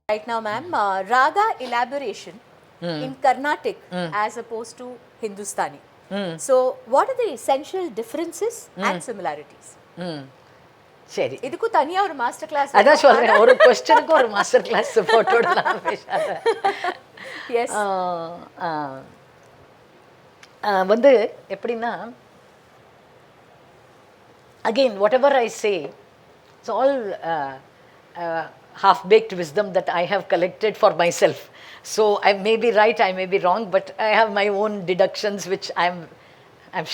Right now, ma'am, Raga Elaboration in Carnatic as opposed to Hindustani. So, what are the essential differences and similarities? சரி இதுக்கு தனியா ஒரு master class அதான் சொல்றேன் ஒரு क्वेश्चनக்கு ஒரு மாஸ்டர் கிளாஸ் போட்டுடலாம் பேசாத எஸ் வந்து எப்படின்னா again whatever I say it's all half baked wisdom that I have collected for myself, so I may be right, I may be wrong, but I have my own deductions which I'm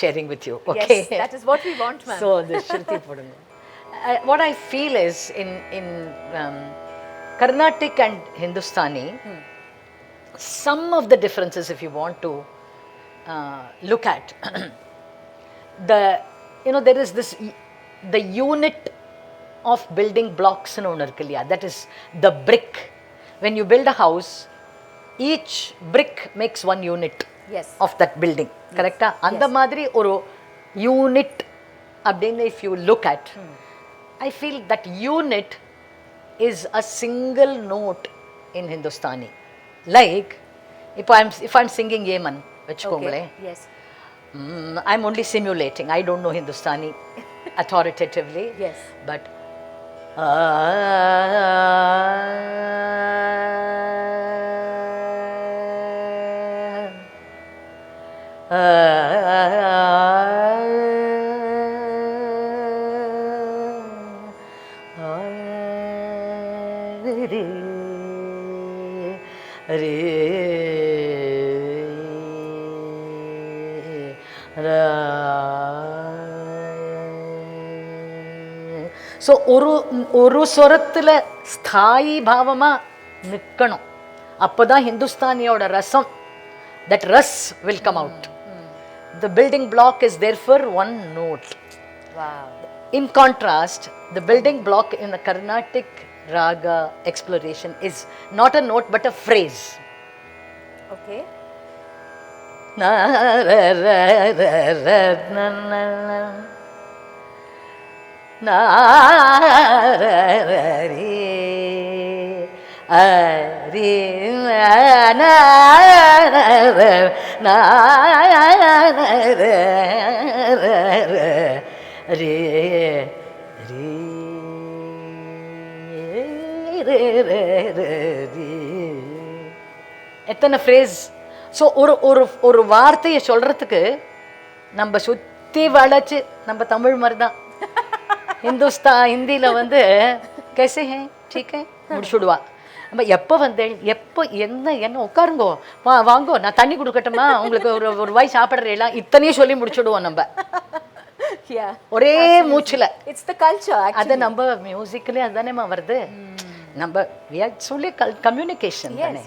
sharing with you. Okay, yes, that is what we want, ma'am. So the shruti podunga. What I feel is in Carnatic and Hindustani, some of the differences, if you want to look at, there is this the unit of building blocks in Onarkaliya, that is the brick. When you build a house, each brick makes one unit yes. of that building. Correct? And madri oru unit abdinne if you look at, I feel that unit is a single note in Hindustani. Like if I'm singing Yemen, okay. Yes. I'm only simulating. I don't know Hindustani authoritatively. Yes. But so ஒரு ஸ்வரத்தில் ஸ்தாயி பாவமாக நிற்கணும், அப்போ தான் ஹிந்துஸ்தானியோட ரசம், that ras will come out. The building block is therefore one note. Wow. In contrast, the building block in the Carnatic Raga exploration is not a note but a phrase. Okay. Na ra ra ra ra na na na na ra ra re a re na ra ra na ra ra re re re re எத்தனை phrase. So ஒரு வார்த்தையை சொல்கிறதுக்கு நம்ம சுற்றி வளைச்சி, நம்ம தமிழ் மாதிரி தான் ஹிந்தியில் வந்து கேசே ஹே டீக் ஹே முடிச்சுடுவா. நம்ம எப்போ வந்தேன், எப்போ என்ன உட்காருங்கோ, வாங்கோ, நான் தண்ணி கொடுக்கட்டுமா உங்களுக்கு, ஒரு வாய் சாப்பிட்றேலாம், இத்தனையும் சொல்லி முடிச்சுடுவோம் நம்ம ஒரே மூச்சில். It's the culture. அது நம்ம மியூசிக்லேயே அதுதானேம்மா வருது. நம்ம சொல்லி கம்யூனிகேஷன் தானே.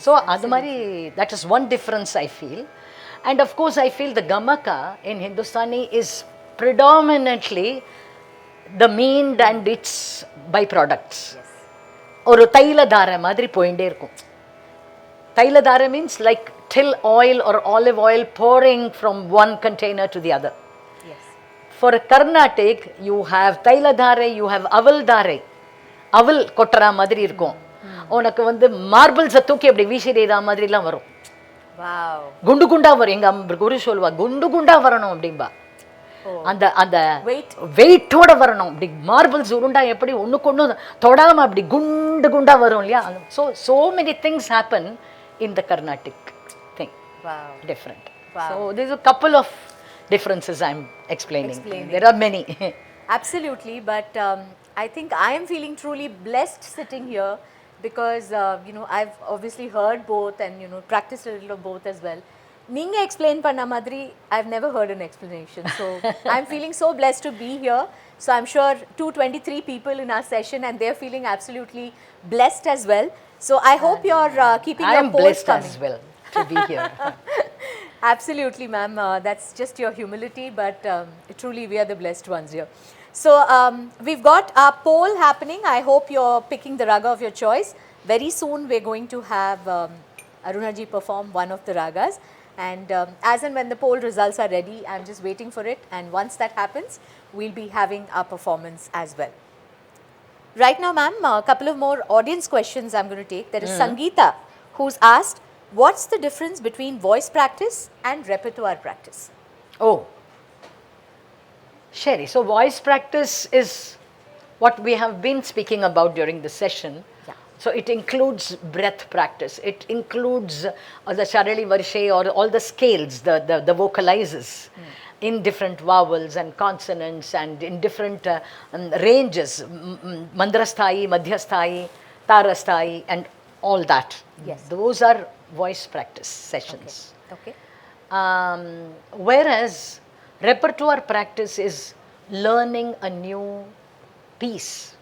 ஸோ அது மாதிரி that is one difference I feel. And of course I feel the gamaka in Hindustani is predominantly the meend and its by products. ஒரு தைலதாரை மாதிரி போயிட்டே இருக்கும். Thailadharai means like till oil or olive oil pouring from one container to the other. For a Carnatic, you have தைலதாரை, you have அவல்தாரை. அவல் கொட்டுற மாதிரி இருக்கும். உனக்கு வந்து மார்பிள்ஸை தூக்கி அப்படி வீசிடுற மாதிரிலாம் வரும். குண்டு குண்டா வரும். எங்க குரு சொல்லுவா, குண்டு குண்டா வரணும் அப்படின்பா. அந்த அந்த வெயிட்டோட வரணும். அப்படி மார்பிள்ஸ் உருண்டா எப்படி ஒண்ணுக்கு ஒண்ணு தொடாம அப்படி குண்டு குண்டா வரும் இல்லையா. so many things happen in the Carnatic thing. Different. So there's a couple of differences I'm explaining. There are many. Absolutely, but I think I am feeling truly blessed sitting here because I've obviously heard both and practiced a little of both as well. Ninga explain panna madri, I've never heard an explanation, so I'm feeling so blessed to be here. So I'm sure 223 people in our session and they're feeling absolutely blessed as well. So I hope you're keeping your pulse coming. I am blessed as well to be here. Absolutely, ma'am. That's just your humility, but truly we are the blessed ones here. So we've got our poll happening. I hope you're picking the raga of your choice. Very soon we're going to have Aruna Ji perform one of the ragas, and as and when the poll results are ready, I'm just waiting for it, and once that happens, we'll be having our performance as well. Right now, ma'am, a couple of more audience questions I'm going to take. There is Sangeeta, who's asked, what's the difference between voice practice and repertoire practice? Oh, Sherry. So voice practice is what we have been speaking about during the session. Yeah. So it includes breath practice. It includes the Charali Varshe or all the scales, the vocalizers in different vowels and consonants and in different ranges, mandrasthai, madhyasthai, tarasthai and all that. Yes. Those are voice practice sessions. Okay. Whereas repertoire practice is learning a new piece.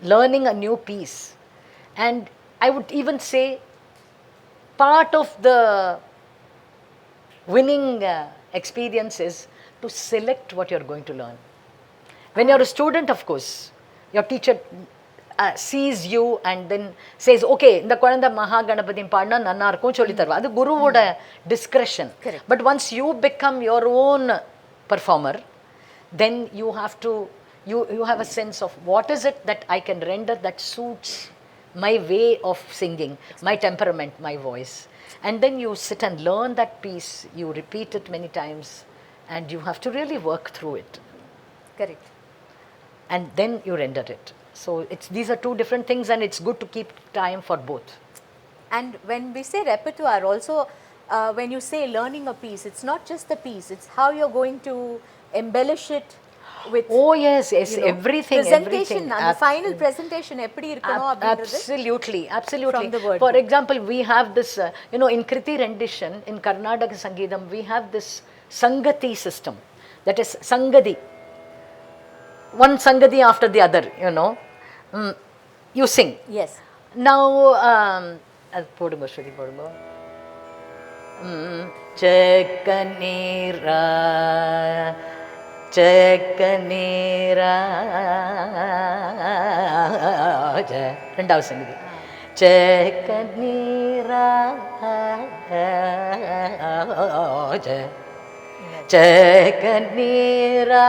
Learning a new piece. And I would even say part of the winning experience is to select what you're going to learn. When you're a student, of course, your teacher sees you and then says, okay, இந்த குழந்தை மகா கணபதி பாடினா நன்னா இருக்கும் சொல்லி தருவா. அது குருவோட discretion. Correct. But once you become your own performer, then you have to, you have a sense of what is it that I can render that suits my way of singing, my temperament, my voice. And then you sit and learn that piece, you repeat it many times, and you have to really work through it. Correct. And then you render it. So these are two different things, and it's good to keep time for both. And when we say repertoire, also when you say learning a piece, it's not just the piece, it's how you're going to embellish it with. Oh yes, yes, you know, everything, presentation, everything. and the final presentation eppadi irukano abindrathu. Absolutely, absolutely. From the word For book. example, we have this, in Kriti rendition, in Karnataka Sangeetam, we have this Sangatee system. That is Sangadi. One Sangadi after the other, you sing. Yes. Now, podungo, Shruti, podungo. Chekkanira, Chekkanira, ரெண்டாவது சங்கதி. Chekkanira, Chekkanira.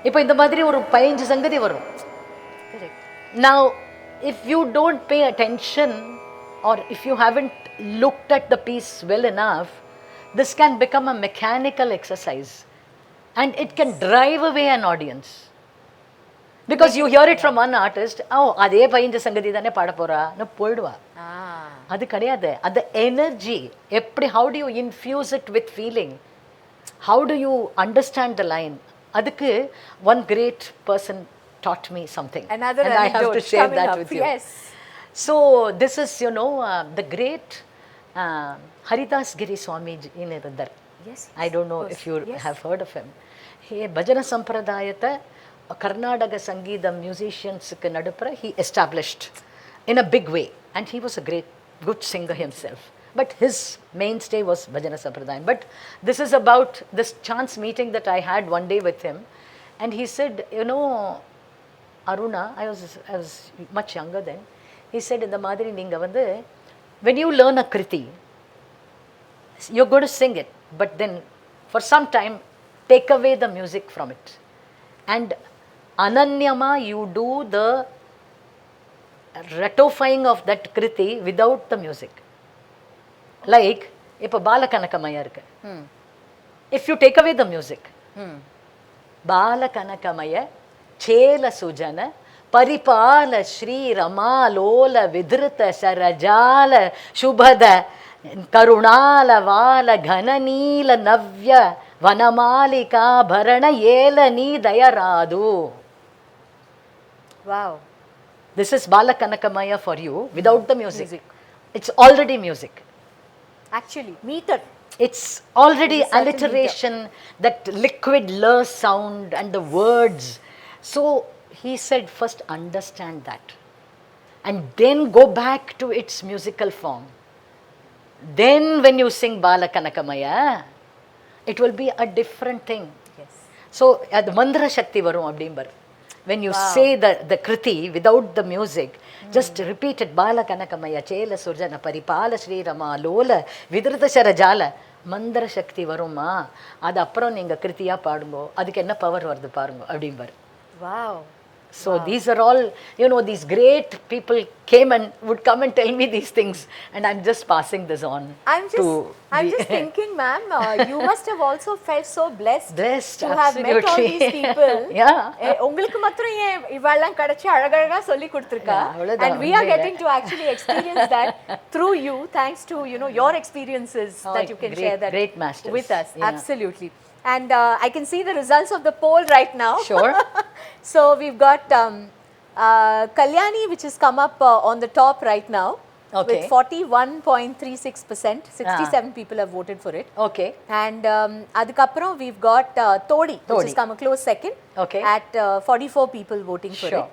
இப்போ இந்த மாதிரி ஒரு 15 சங்கதி வரும். Now, if you don't pay attention or if you haven't looked at the piece well enough, this can become a mechanical exercise and it can drive away an audience. Because you hear it from one artist, oh, அதே 15 சங்கதி தானே பாட போறான்னு போயிடுவா. அது கிடையாது. அந்த energy எப்படி, how do you infuse it with feeling? How do you understand the line? அதுக்கு one great person taught me something. Another and I have to share that with you. Yes. So this is, the great Haridas Giri Swamiji in Irundar. Yes. I don't know if you have heard of him. He Bhajana Sampradayata Karnataka Sangeetam musicians nadupra he established in a big way, and he was a good singer himself. But his mainstay was Bhajana Sampradayam. But this is about this chance meeting that I had one day with him, and he said, Aruna, I was much younger then. He said, in the madri ninga vandu, when you learn a kriti, you're going to sing it, but then for some time take away the music from it, and ananyama you do the ratifying of that kriti without the music. Like இப்போ பாலகனகமயா இருக்கு, if you take away the music, பாலகனகமய சேல சுஜன பரிபால ஸ்ரீ ரமாலோல விதிருத சரஜால சுபத கருணால வால கனநீல நவ்ய வனமாலிகா பரண ஏல நீ தயராது. Wow. This is Balakanakamaya for you without the music. It's already music. Actually, meter. It's already alliteration, that liquid l sound and the words. So he said, first understand that and then go back to its musical form. Then when you sing Balakanakamaya, it will be a different thing. Yes. So the mandra shakti varum abdimbar. When you say the kriti without the music, just repeat it. Balakanakamaya chela surjana paripala Sri Rama lola vidrita sharajala மந்திர சக்தி வருமா, அது அப்புறம் நீங்கள் கிருத்தியாக பாடுங்கோ, அதுக்கு என்ன power வருது பாருங்க அப்படிம்பார். Wow. So these are all, you know, these great people came and would come and tell me these things, and I'm just passing this on. I'm just thinking, ma'am, you must have also felt so blessed to have met all these people. Yeah. உங்களுக்கு மாத்திரம் ஏன் இவெல்லாம் கிடைச்சு அழகழகா சொல்லி கொடுத்திருக்கா, and we are getting to actually experience that through you, thanks to, you know, your experiences that you can share that great masters with us. Absolutely. And I can see the results of the poll right now. Sure. So we've got Kalyani, which has come up on the top right now, with 41.36%. 67 people have voted for it. Okay. And adukapram we've got Todi, which has come a close second, at 44 people voting for it.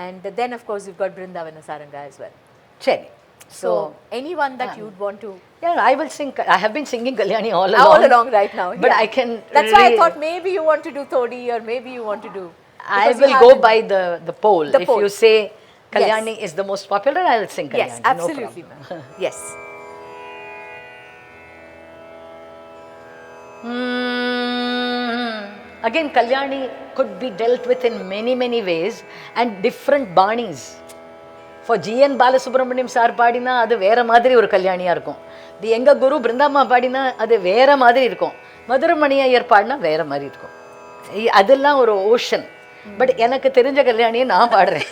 And then of course we've got Brindavana Saranga as well. Cheri. So anyone that you'd want to... Yeah, I will sing. I have been singing Kalyani all along right now. But I can... That's why I thought maybe you want to do Todi, or maybe you want to do... I will go by the poll. If you say Kalyani is the most popular, I will sing Kalyani. Yes, absolutely, no ma'am. Yes. Again, Kalyani could be dealt with in many ways and different banis. For G.N. Balasubramaniam sir பாடினா அது வேற மாதிரி ஒரு கல்யாணியா இருக்கும். தி எங்க குரு பிருந்தாமா பாடினா அது வேற மாதிரி இருக்கும். மதுரமணி ஐயர் பாடினா வேற மாதிரி இருக்கும். அதெல்லாம் ஒரு ஓஷன். பட் எனக்கு தெரிஞ்ச கல்யாணியை நான் பாடுறேன்.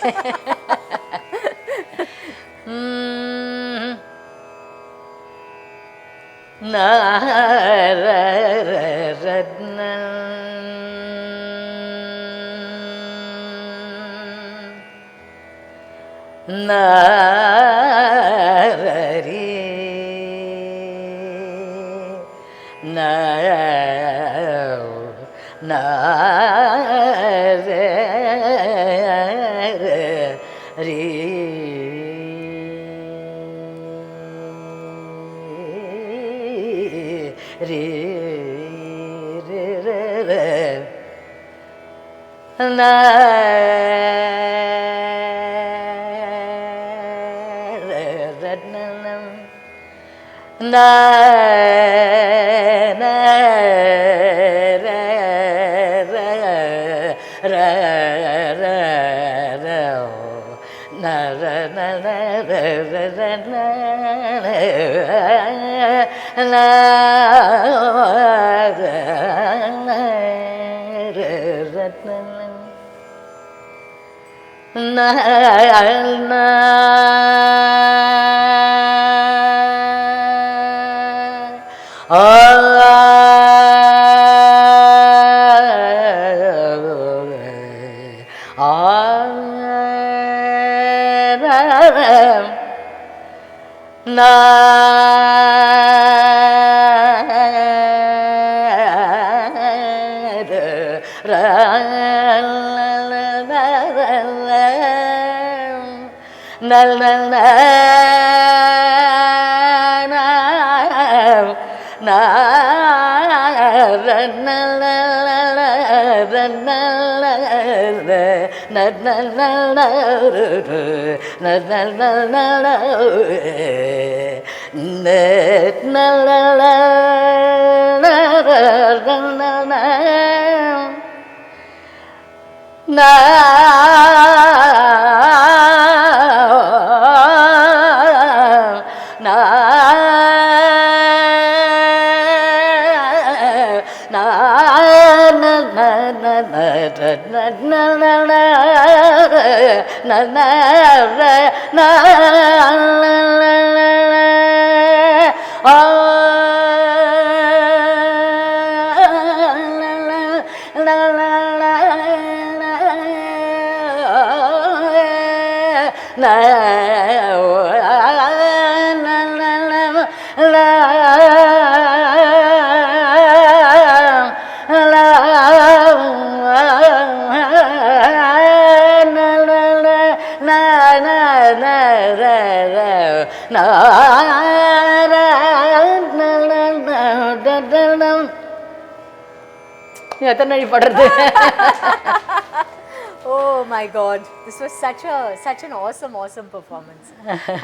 Oh my God, this was such an awesome performance.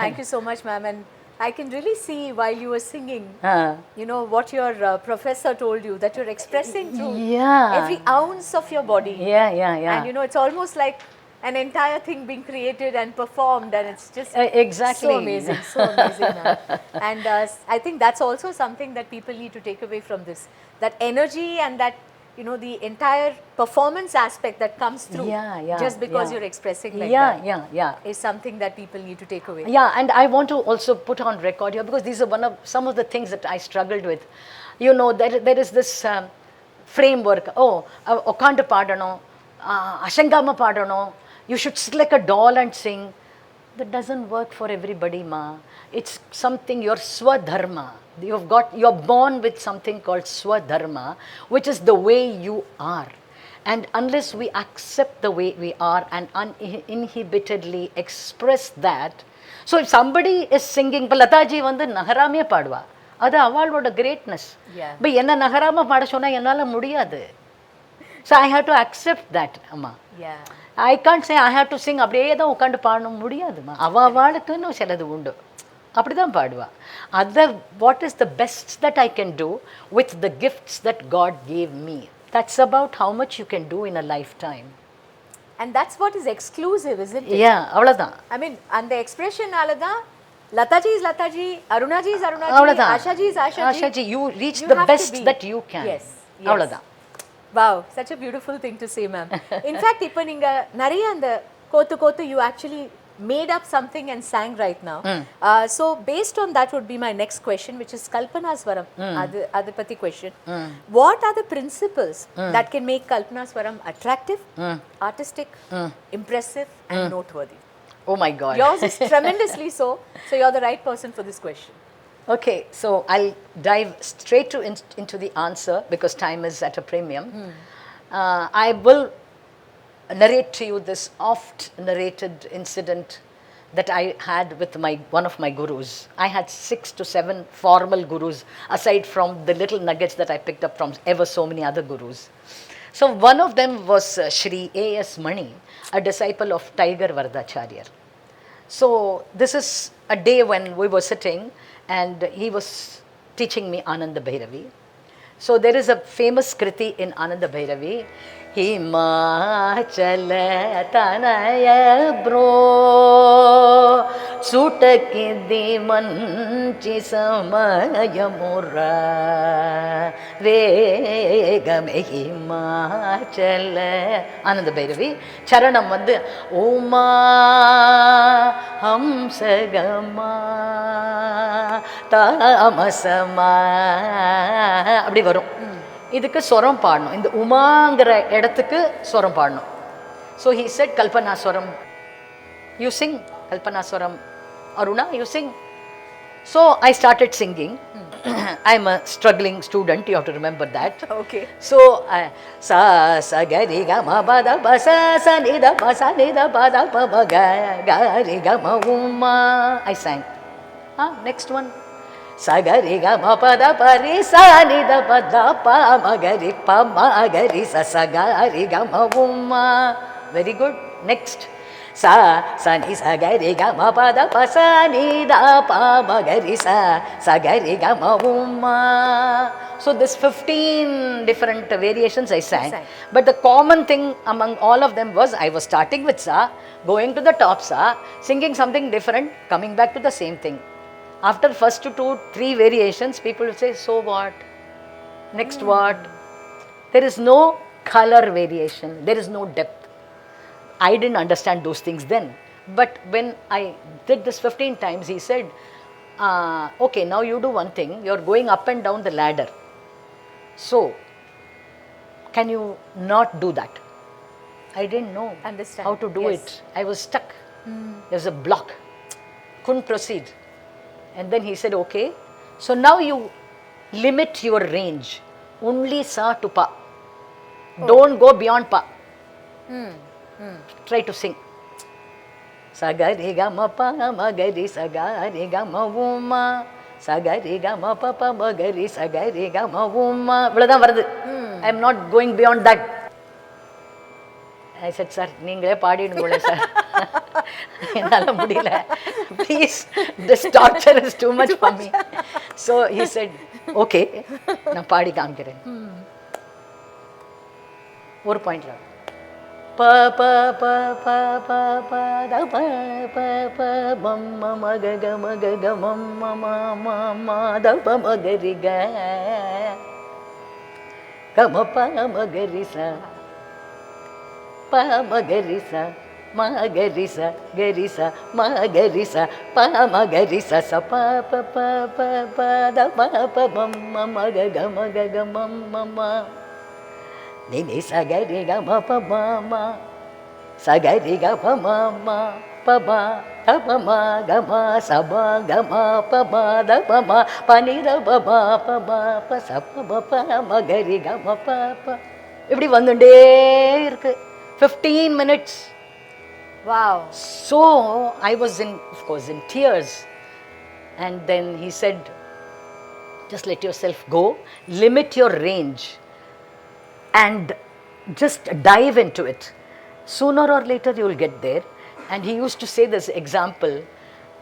Thank you so much, ma'am. And I can really see while you were singing, you know, what your professor told you, that you're expressing through every ounce of your body. Yeah. And you know, it's almost like an entire thing being created and performed, and it's just exactly so amazing, so amazing, ma'am. And I think that's also something that people need to take away from this, that energy and that, you know, the entire performance aspect that comes through just because you're expressing like that is something that people need to take away. Yeah, and I want to also put on record here, because these are some of the things that I struggled with. You know, there is this framework. Okkandu paadano, ashangama paadano, you should sit like a doll and sing. That doesn't work for everybody, ma. It's something, your Swadharma. You're born with something called Swadharma, which is the way you are. And unless we accept the way we are and uninhibitedly express that. So if somebody is singing, but Lataji vandu nagarame paadva, அது அவளோட greatness. But என்ன நகராம பாட சொன்னா என்னால முடியாது. So I have to accept that, amma. I can't say I have to sing அப்படியே தான் உட்காந்து பாடணும், முடியாதுமா. அவளுக்குன்னு சிலது உண்டு, அப்படிதான் பாடுவா. What is the best that I can do with the gifts that God gave me? That's about how much you can do in a lifetime. And that's what is exclusive, isn't it? Yeah, அவ்வளவுதான். I mean, and the expression தான் Lataji is Lataji, Aruna Ji is Aruna Ji, Asha Ji is Asha Ji. You reach the best that you can. Yes. அவ்வளவுதான். Wow, such a beautiful thing to say, ma'am. In fact, இப்போ நீங்க நிறைய அந்த கோத்து you actually made up something and sang right now. So based on that would be my next question, which is Kalpana Swaram. Adu pati question. What are the principles that can make Kalpana Swaram attractive, artistic, impressive and noteworthy? Oh my God. Yours is tremendously so. So you're the right person for this question. Okay, so I'll dive straight into the answer, because time is at a premium. I will narrate to you this oft narrated incident that I had with one of my gurus. I had 6 to 7 formal gurus, aside from the little nuggets that I picked up from ever so many other gurus. So one of them was Shri A.S. Mani, a disciple of Tiger Vardacharya. So this is a day when we were sitting and he was teaching me Ananda Bhairavi. So there is a famous kriti in Ananda Bhairavi. Himachala tanaya bro sutakidi manchi samayamura vegame himachala. Ananda Bhairavi charanam vandu Oma hamsagama tamasama அப்படி வரும். இதுக்கு ஸ்வரம் பாடணும், இந்த உமாங்கிற இடத்துக்கு ஸ்வரம் பாடணும். So he said Kalpana Swaram, you sing Kalpana Swaram, Aruna, you sing. So I started singing. I'm a struggling student, you have to remember that. Okay. So sa ga ri ga ma ba da ba sa ni da ba pa ba ga ri ga ma uma. I sang. Next one. Sa ga ri ga ma pa da pa ri sa ni da pa ma ga ri pa ma ga ri sa ga ri ga ma uma. Very good. Next. Sa ni sa ga ri ga ma pa da pa sa ni da pa ma ga ri sa ga ri ga ma uma. So this 15 different variations I sang. But the common thing among all of them was I was starting with sa, going to the top sa, singing something different, coming back to the same thing. After first 2-3 variations, people will say, so what? Next what? There is no color variation. There is no depth. I didn't understand those things then. But when I did this 15 times, he said, okay, now you do one thing. You're going up and down the ladder. So, can you not do that? I didn't know how to do it. I was stuck. There was a block. Couldn't proceed. And then he said, okay, so now you limit your range. Only sa to pa. Don't go beyond pa. Try to sing. Sa ga re ga ma pa ma ga ri sa ga re ga ma uma. Sa ga re ga ma pa pa ma ga ri sa ga re ga ma uma. இவ்வளவுதான் வருது. I am not going beyond that. I said, sir, நீங்களே பாடிடுங்களே sir. என்னால முடியல, please, this torture is too much for me. So he said okay, நான் பாடி காமிக்கிறேன். ஒரு பாயிண்ட்ல ப ப ப ப ப ப த ப ப ப மம் ம க க ம க க மம் ம ம ம ம த ப ம க ரி க க ம ப ம க ரி ச ப ம க ரி ச ம க ரி ச க ரி ச ம க ரி ச ப ம க ரி ச ச ப ப ப ப ப த ப ப மம் ம ம க க ம க க மம் ம ம ni ni sa ga ri ga ma pa ma ma sa ga ri ga pa ma ma pa ma ta pa ma ga ma sa ma ga ma pa ma da pa ma pa ni da pa ma pa sa pa ma pa ma ga ri ga ma pa pa இப்படி வந்துட்டே இருக்கு 15 minutes. Wow. So I was of course in tears, and then he said, just let yourself go, limit your range and just dive into it. Sooner or later you will get there. And he used to say this example,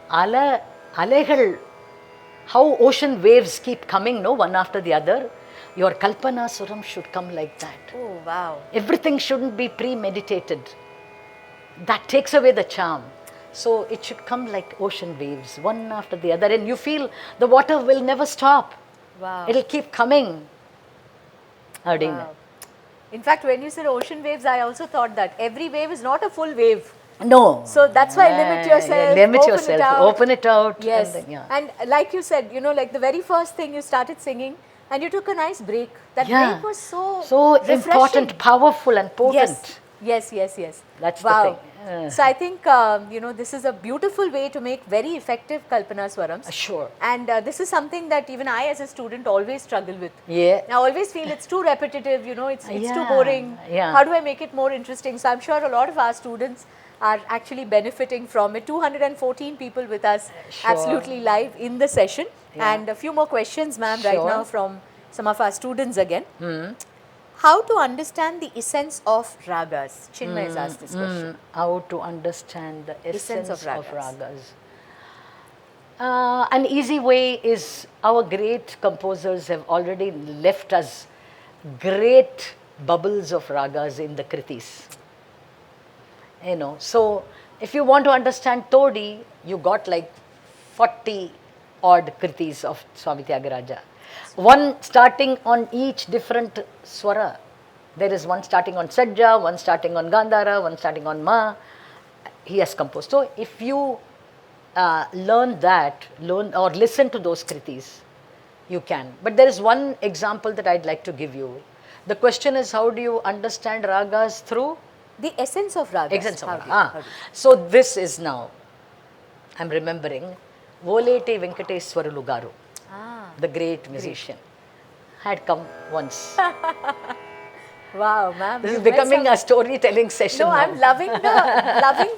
Alegal, how ocean waves keep coming, no, one after the other. Your Kalpana Swaram should come like that. Oh, wow. Everything shouldn't be premeditated. That takes away the charm. So it should come like ocean waves, one after the other. And you feel the water will never stop. Wow. It'll keep coming. Wow. In fact, when you said ocean waves, I also thought that every wave is not a full wave. No. So that's why limit yourself. Limit yourself. Open it out. Yes. And, then, yeah. And like you said, you know, like the very first thing you started singing, and you took a nice break. That break was so important, powerful, and potent. Yes. That's wow. the thing. So I think you know, this is a beautiful way to make very effective Kalpana Swarams. Sure. And this is something that even I as a student always struggle with. Yeah. I always feel it's too repetitive, you know, it's Yeah. too boring. Yeah. How do I make it more interesting? So I'm sure a lot of our students are actually benefiting from it. 214 people with us absolutely live in the session. Yeah. And a few more questions, ma'am, right now from some of our students again. How to understand the essence of ragas? Chinmay has asked this question. How to understand the essence of ragas. ragas. An easy way is our great composers have already left us great bubbles of ragas in the kritis. You know, so if you want to understand Todi, you got like 40 odd kritis of Swami Tyagaraja. One starting on each different swara. There is one starting on Sajja, one starting on Gandhara, one starting on Ma. He has composed. So if you learn or listen to those kritis, you can. But there is one example that I'd like to give you. The question is, how do you understand ragas through? The essence of ragas. Essence of ragas. So this is now, I'm remembering, Volete Venkateswaralu Garu, the great musician, had come once. Wow, ma'am. This is becoming a storytelling session. No, now. I'm loving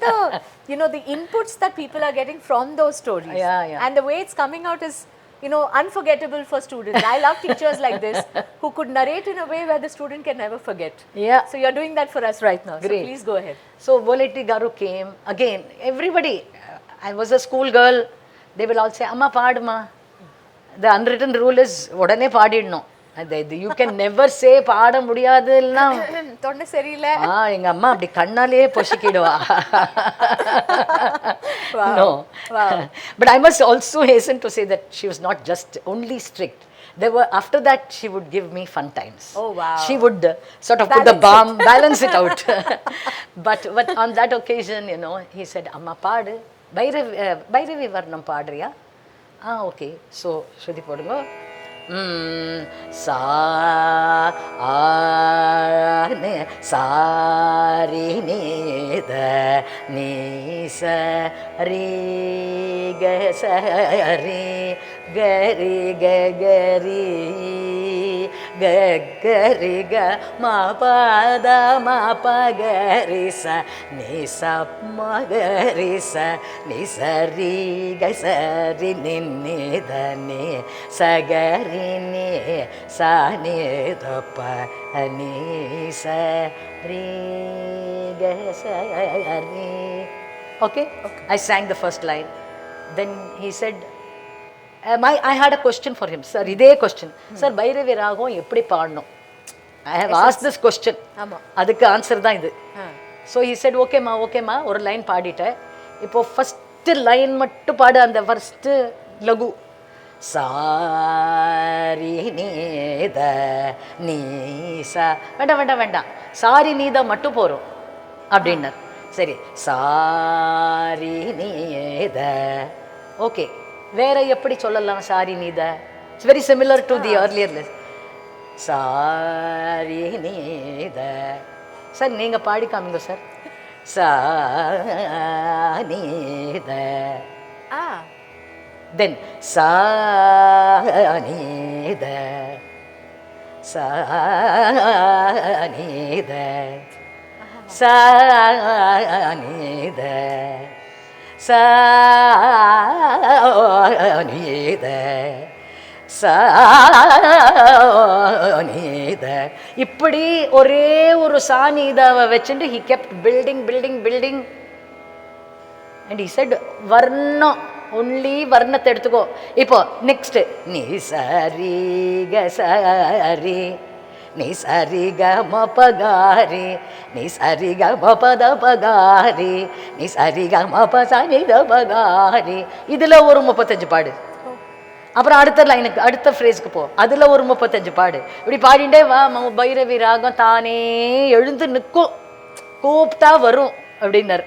the, you know, the inputs that people are getting from those stories. Yeah. And the way it's coming out is, you know, unforgettable for students. I love teachers like this who could narrate in a way where the student can never forget. Yeah. So you're doing that for us right now. Great. So please go ahead. So Volete Garu came again. Everybody, I was a school girl. They will all say, "Amma paadma." The unwritten rule is, "Odane paadidno." You can never say paada mudiyadu ilna. தொண்டை சரியில்லை. எங்க அம்மா அப்படி கண்ணாலே பொசிக்கிடுவா. No. Wow. But I must also hasten to say that she was not just only strict. After that, she would give me fun times. Oh, wow. She would sort of put the balm, balance it out. But on that occasion, you know, he said, "Amma paadu, Bhairavi Varnam paadriya?" Okay. So, Shruti podunga. Sa ne sa ri ni da ni sa ri ga sa ri ga ri ga ga ri ga ga ri ga ma pa da ma pa ga ri sa ni sa ma ga ri sa ri ga sa ri ni ni da ni sa ga ri ni sa ni da pa ni sa ri ga sa ri. Okay? I sang the first line. Then he said, I had a question for him. Sir, இதே question. Sir, Bhairavi ராகம் எப்படி பாடணும்? I have asked this question. அதுக்கு answer தான் இது. So he said, ஓகேம்மா ஒரு line பாடிட்டேன். இப்போ ஃபர்ஸ்ட் லைன் மட்டும் பாடு, அந்த ஃபர்ஸ்ட் லகு. சாரி நீத நீசா. வேண்டாம், சாரி நீதா மட்டும் போகிறோம் அப்படின்னார். சரி, சாரி நீத. ஓகே, வேற எப்படி சொல்லலாம் சாரி நீத? It's very similar to the earlier list. சாரி நீத. சார் நீங்கள் பாடி காமிங்க சார். சா நீத. தென் சா நீத. சா நீத. சா நீத. சா நீத. சா நீத. இப்படி ஒரே ஒரு சாநீதாவை வச்சுட்டு he kept building and he said, வர்ணம், ஒன்லி வர்ணத்தை எடுத்துக்கோ. இப்போ நெக்ஸ்ட் நீ சரி க சரி, நீ சரி க ம பகாரி, நீ சரி க ம பத பகாரி, நீ சரி க ம ப சனி த பகாரி. இதில் ஒரு 35 பாடு. அப்புறம் அடுத்த லைனுக்கு, அடுத்த ஃப்ரேஸ்க்கு போ, அதில் ஒரு 35 பாடு. இப்படி பாடிண்டே வா. பைரவி ராகம் தானே எழுந்து நிற்கும், கூப்பிட்டா வரும் அப்படின்னார்.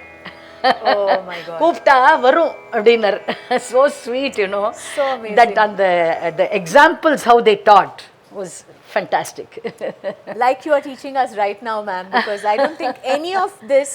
கூப்பிட்டா வரும் அப்படின்னார். So sweet, you know. So amazing. That and the examples how they taught was fantastic. Like you are teaching us right now, ma'am, because I don't think any of this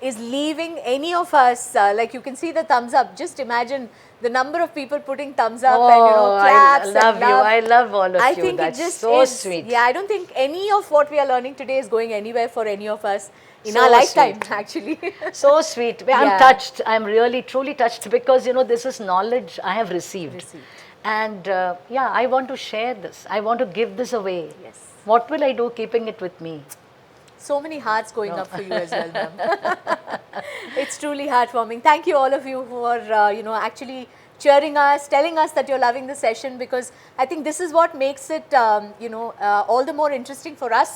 is leaving any of us. Like you can see the thumbs up. Just imagine the number of people putting thumbs up and claps. I love you. I love all of you. I think that's it just so is, sweet. Yeah, I don't think any of what we are learning today is going anywhere for any of us in our lifetime, actually. So sweet. I'm touched. I'm really truly touched, because this is knowledge I have received. And I want to share this. I want to give this away. Yes. What will I do keeping it with me? So many hearts going up for you as well, ma'am. It's truly heartwarming. Thank you all of you who are actually cheering us, telling us that you're loving the session, because I think this is what makes it all the more interesting for us.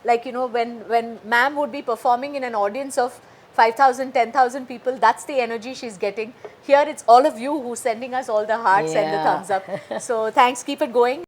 Like when ma'am would be performing in an audience of 5,000, 10,000 people, that's the energy she's getting. Here it's all of you who's sending us all the hearts and the thumbs up. So thanks, keep it going.